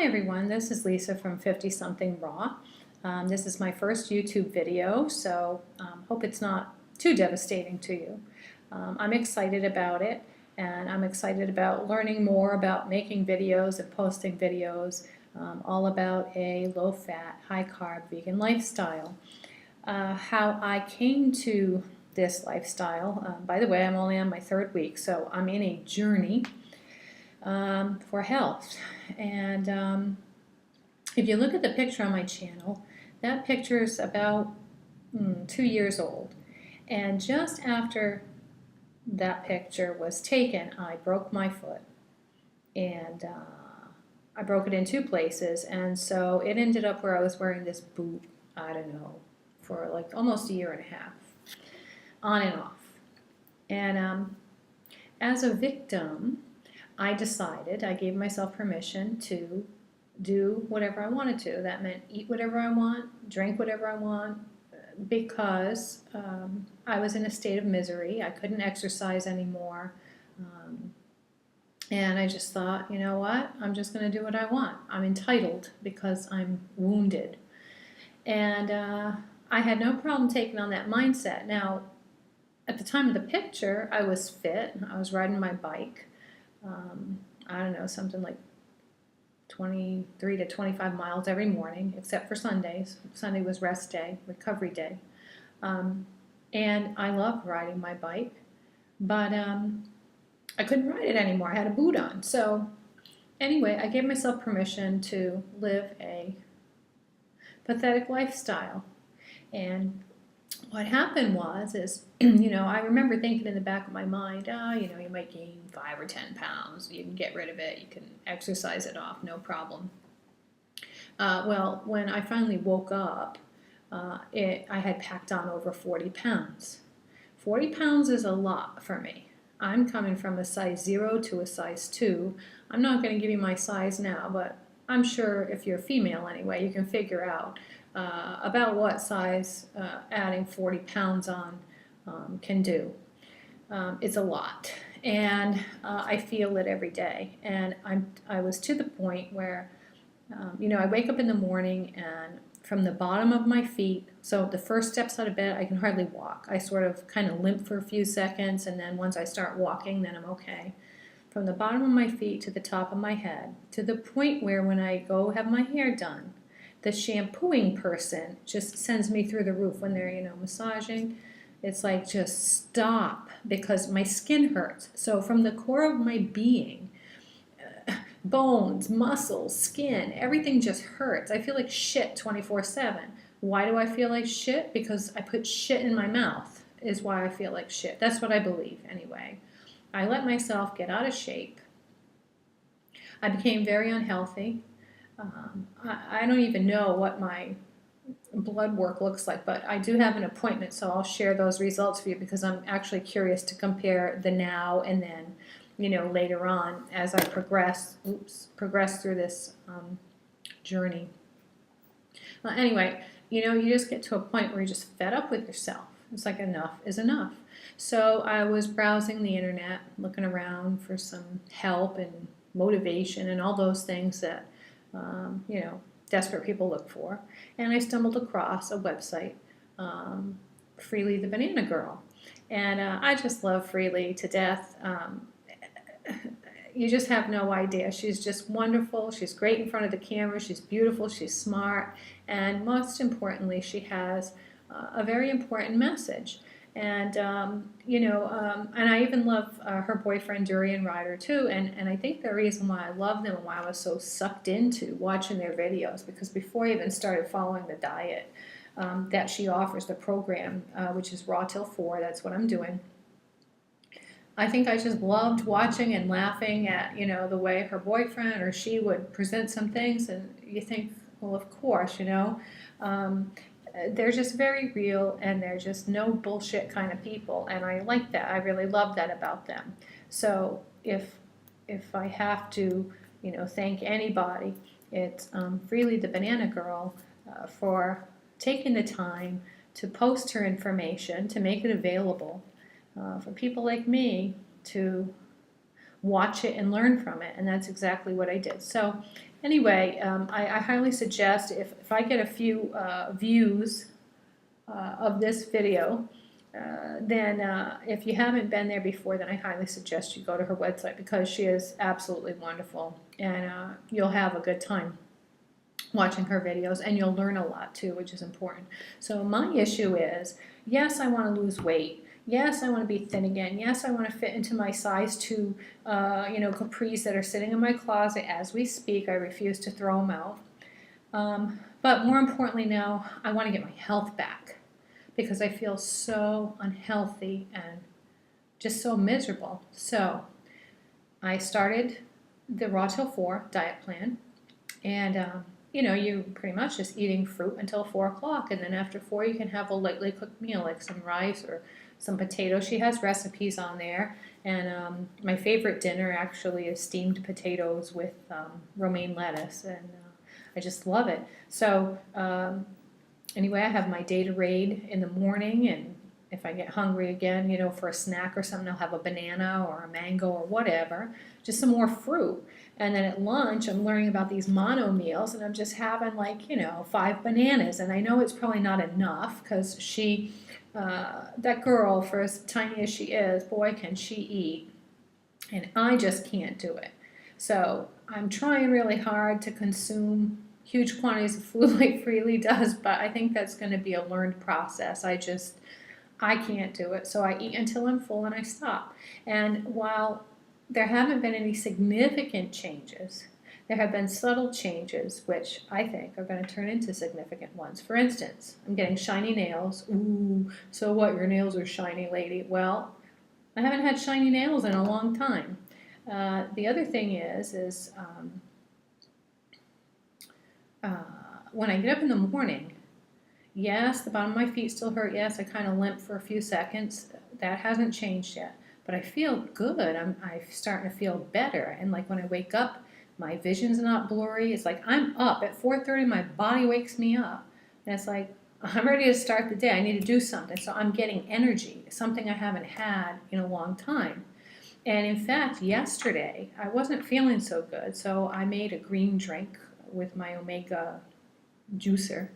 Hi everyone, this is Lisa from 50Something Raw. This is my first YouTube video, so hope it's not too devastating to you. I'm excited about it, and I'm excited about learning more about making videos and posting videos, all about a low-fat, high-carb vegan lifestyle. How I came to this lifestyle, by the way, I'm only on my third week, so I'm in a journey for health. And if you look at the picture on my channel, that picture is about 2 years old. And just after that picture was taken, I broke my foot. And I broke it in two places. And so it ended up where I was wearing this boot, I don't know, for like almost a year and a half, on and off. And as a victim, I gave myself permission to do whatever I wanted to. That meant eat whatever I want, drink whatever I want, because I was in a state of misery. I couldn't exercise anymore. And I just thought, you know what? I'm just going to do what I want. I'm entitled because I'm wounded. And I had no problem taking on that mindset. Now, at the time of the picture, I was fit. I was riding my bike. I don't know, something like 23 to 25 miles every morning, except for Sundays. Sunday was rest day, recovery day. And I loved riding my bike, but I couldn't ride it anymore. I had a boot on. So anyway, I gave myself permission to live a pathetic lifestyle. And what happened is, I remember thinking in the back of my mind, you might gain 5 or 10 pounds. You can get rid of it. You can exercise it off, no problem. Well, when I finally woke up, I had packed on over 40 pounds. 40 pounds is a lot for me. I'm coming from a size 0 to a size 2. I'm not going to give you my size now, but I'm sure if you're female anyway, you can figure out about what size adding 40 pounds on can do. It's a lot, and I feel it every day. And I was to the point where, I wake up in the morning, and from the bottom of my feet, so the first steps out of bed, I can hardly walk. I sort of kind of limp for a few seconds, and then once I start walking, then I'm okay. From the bottom of my feet to the top of my head, to the point where when I go have my hair done, the shampooing person just sends me through the roof when they're, massaging. It's like, just stop, because my skin hurts. So from the core of my being, bones, muscles, skin, everything just hurts. I feel like shit 24/7. Why do I feel like shit? Because I put shit in my mouth is why I feel like shit. That's what I believe anyway. I let myself get out of shape. I became very unhealthy. I don't even know what my blood work looks like, but I do have an appointment, so I'll share those results for you, because I'm actually curious to compare the now and then, later on as I progress through this journey. Anyway, you just get to a point where you're just fed up with yourself. It's like enough is enough. So I was browsing the internet, looking around for some help and motivation and all those things that desperate people look for. And I stumbled across a website, Freely the Banana Girl. And I just love Freely to death. You just have no idea. She's just wonderful. She's great in front of the camera. She's beautiful. She's smart. And most importantly, she has a very important message. And, and I even love her boyfriend, Durian Ryder, too. And I think the reason why I love them and why I was so sucked into watching their videos, because before I even started following the diet that she offers, the program, which is Raw Till 4, that's what I'm doing, I think I just loved watching and laughing at, the way her boyfriend or she would present some things. And you think, well, of course, they're just very real, and they're just no bullshit kind of people, and I like that. I really love that about them. So if I have to, thank anybody, it's Freely the Banana Girl for taking the time to post her information, to make it available for people like me to watch it and learn from it, and that's exactly what I did. So anyway, I highly suggest if I get a few views of this video, then if you haven't been there before, then I highly suggest you go to her website, because she is absolutely wonderful, and you'll have a good time watching her videos, and you'll learn a lot too, which is important. So my issue is, yes, I want to lose weight. Yes, I want to be thin again. Yes, I want to fit into my size 2, capris that are sitting in my closet as we speak. I refuse to throw them out. But more importantly now, I want to get my health back, because I feel so unhealthy and just so miserable. So I started the Raw Till 4 diet plan, and you pretty much just eating fruit until 4 o'clock, and then after 4 you can have a lightly cooked meal like some rice or some potatoes. She has recipes on there, and my favorite dinner actually is steamed potatoes with romaine lettuce, and I just love it. So anyway, I have my Gatorade in the morning, and if I get hungry again, for a snack or something, I'll have a banana or a mango or whatever, just some more fruit. And then at lunch, I'm learning about these mono meals, and I'm just having 5 bananas. And I know it's probably not enough, because that girl, for as tiny as she is, boy, can she eat. And I just can't do it. So I'm trying really hard to consume huge quantities of food like Freely does, but I think that's going to be a learned process. I can't do it. So I eat until I'm full and I stop. And while there haven't been any significant changes, there have been subtle changes, which I think are going to turn into significant ones. For instance, I'm getting shiny nails. Ooh, so what, your nails are shiny, lady? Well, I haven't had shiny nails in a long time. The other thing is when I get up in the morning, yes, the bottom of my feet still hurt. Yes, I kind of limp for a few seconds. That hasn't changed yet. But I feel good. I'm starting to feel better. And when I wake up, my vision's not blurry. It's like I'm up at 4:30. My body wakes me up. And it's like I'm ready to start the day. I need to do something. So I'm getting energy, something I haven't had in a long time. And in fact, yesterday, I wasn't feeling so good. So I made a green drink with my Omega juicer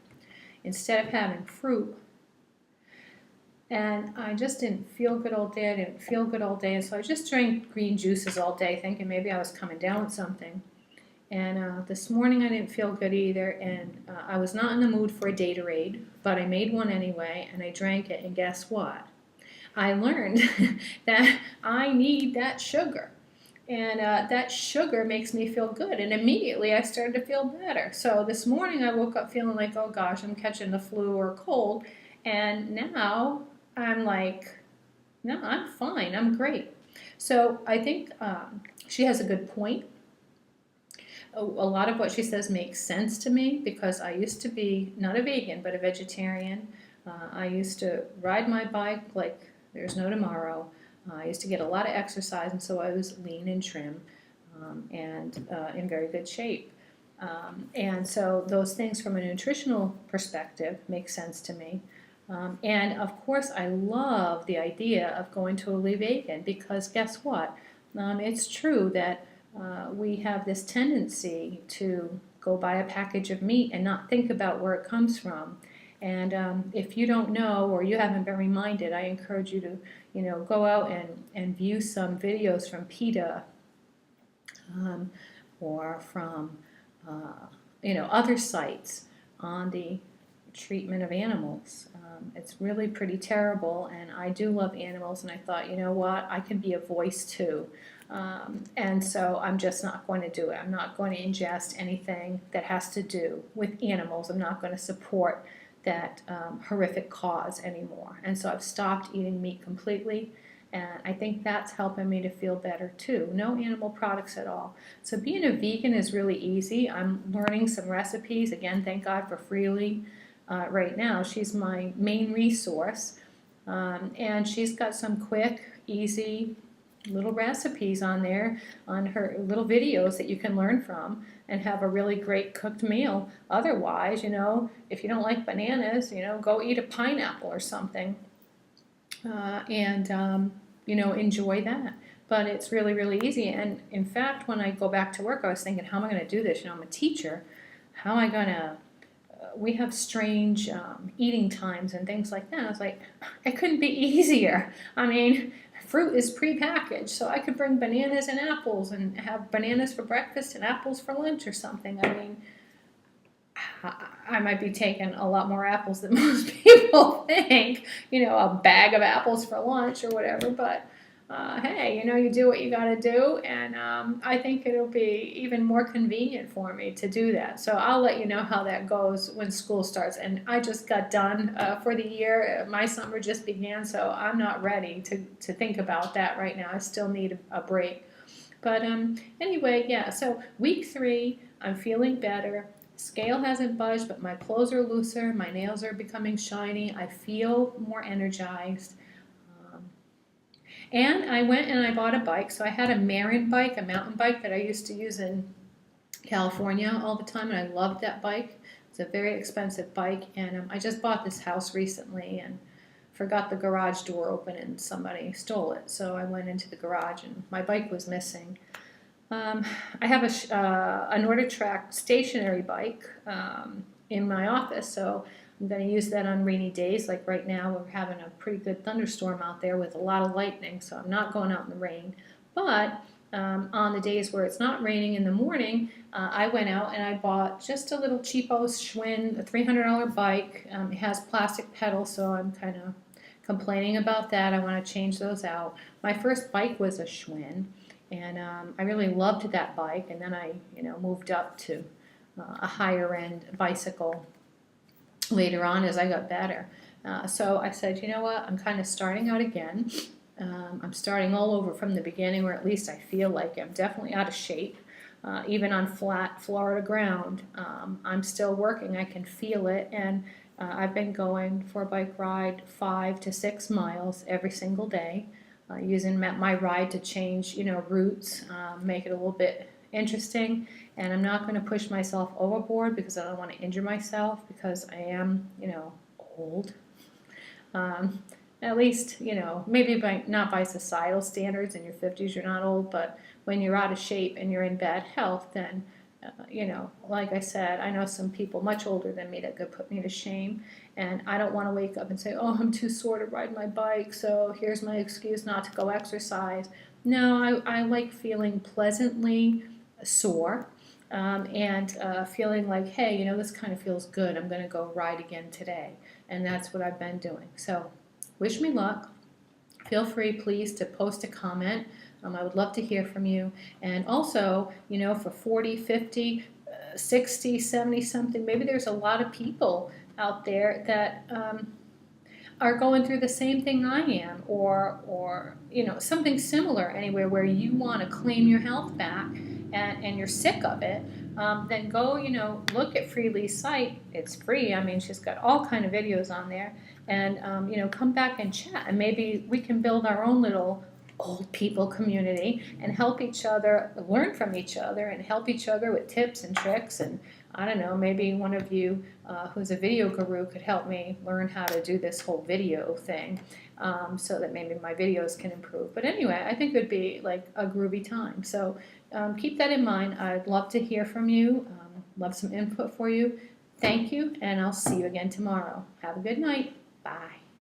instead of having fruit. And I just didn't feel good all day. I didn't feel good all day. And so I just drank green juices all day, thinking maybe I was coming down with something. And this morning I didn't feel good either. And I was not in the mood for a Gatorade, but I made one anyway, and I drank it. And guess what? I learned that I need that sugar. And that sugar makes me feel good. And immediately I started to feel better. So this morning I woke up feeling like, oh gosh, I'm catching the flu or cold. And now I'm like, no, I'm fine. I'm great. So I think she has a good point. A lot of what she says makes sense to me, because I used to be not a vegan, but a vegetarian. I used to ride my bike like there's no tomorrow. I used to get a lot of exercise, and so I was lean and trim and in very good shape. And so those things from a nutritional perspective make sense to me. And of course, I love the idea of going totally vegan, because guess what? It's true that we have this tendency to go buy a package of meat and not think about where it comes from. And if you don't know, or you haven't been reminded, I encourage you to, go out and view some videos from PETA or from, other sites on the treatment of animals. It's really pretty terrible, and I do love animals, and I thought, you know what, I can be a voice too. And so I'm just not going to do it. I'm not going to ingest anything that has to do with animals. I'm not going to support that horrific cause anymore. And so I've stopped eating meat completely, and I think that's helping me to feel better too. No animal products at all. So being a vegan is really easy. I'm learning some recipes. Again, thank God for Freely. Right now, she's my main resource, and she's got some quick, easy little recipes on there, on her little videos that you can learn from and have a really great cooked meal. Otherwise, if you don't like bananas, go eat a pineapple or something, and enjoy that. but it's really, really easy. And in fact, when I go back to work, I was thinking, how am I going to do this? I'm a teacher. How am I going to, we have strange eating times and things like that. I was like, it couldn't be easier. I mean, fruit is prepackaged, so I could bring bananas and apples and have bananas for breakfast and apples for lunch or something. I mean, I might be taking a lot more apples than most people think, a bag of apples for lunch or whatever, but hey, you do what you got to do, and I think it'll be even more convenient for me to do that. So I'll let you know how that goes when school starts. And I just got done for the year. My summer just began, so I'm not ready to think about that right now. I still need a break. But anyway, yeah, so week 3, I'm feeling better. Scale hasn't budged, but my clothes are looser, my nails are becoming shiny, I feel more energized. And I went and I bought a bike. So I had a Marin bike, a mountain bike that I used to use in California all the time, and I loved that bike. It's a very expensive bike, and I just bought this house recently and forgot the garage door open and somebody stole it. So I went into the garage and my bike was missing. I have a NordicTrack stationary bike in my office, so I'm going to use that on rainy days. Like right now, we're having a pretty good thunderstorm out there with a lot of lightning, so I'm not going out in the rain. But on the days where it's not raining in the morning, I went out and I bought just a little cheapo Schwinn, a $300 bike. It has plastic pedals, so I'm kind of complaining about that. I want to change those out. My first bike was a Schwinn, and I really loved that bike, and then I moved up to a higher end bicycle later on as I got better. So I said, you know what, I'm kind of starting out again. I'm starting all over from the beginning, or at least I feel like I'm definitely out of shape. Even on flat Florida ground, I'm still working. I can feel it, and I've been going for a bike ride 5 to 6 miles every single day, using my ride to change, routes, make it a little bit interesting. And I'm not going to push myself overboard because I don't want to injure myself, because I am, old. At least, maybe not by societal standards. In your 50s, you're not old, but when you're out of shape and you're in bad health, then, like I said, I know some people much older than me that could put me to shame, and I don't want to wake up and say, oh, I'm too sore to ride my bike, so here's my excuse not to go exercise. No, I like feeling pleasantly sore, and feeling like, hey, this kind of feels good. I'm going to go ride again today, and that's what I've been doing. So wish me luck. Feel free, please, to post a comment. I would love to hear from you. And also, for 40, 50, 60, 70 something, maybe there's a lot of people out there that are going through the same thing I am, or something similar anywhere, where you want to claim your health back and you're sick of it. Then go, look at Freely's site. It's free. I mean, she's got all kind of videos on there. And, come back and chat. And maybe we can build our own little old people community and help each other, learn from each other, and help each other with tips and tricks. And I don't know, maybe one of you who's a video guru could help me learn how to do this whole video thing, so that maybe my videos can improve. But anyway, I think it would be like a groovy time. So keep that in mind. I'd love to hear from you, love some input for you. Thank you, and I'll see you again tomorrow. Have a good night. Bye.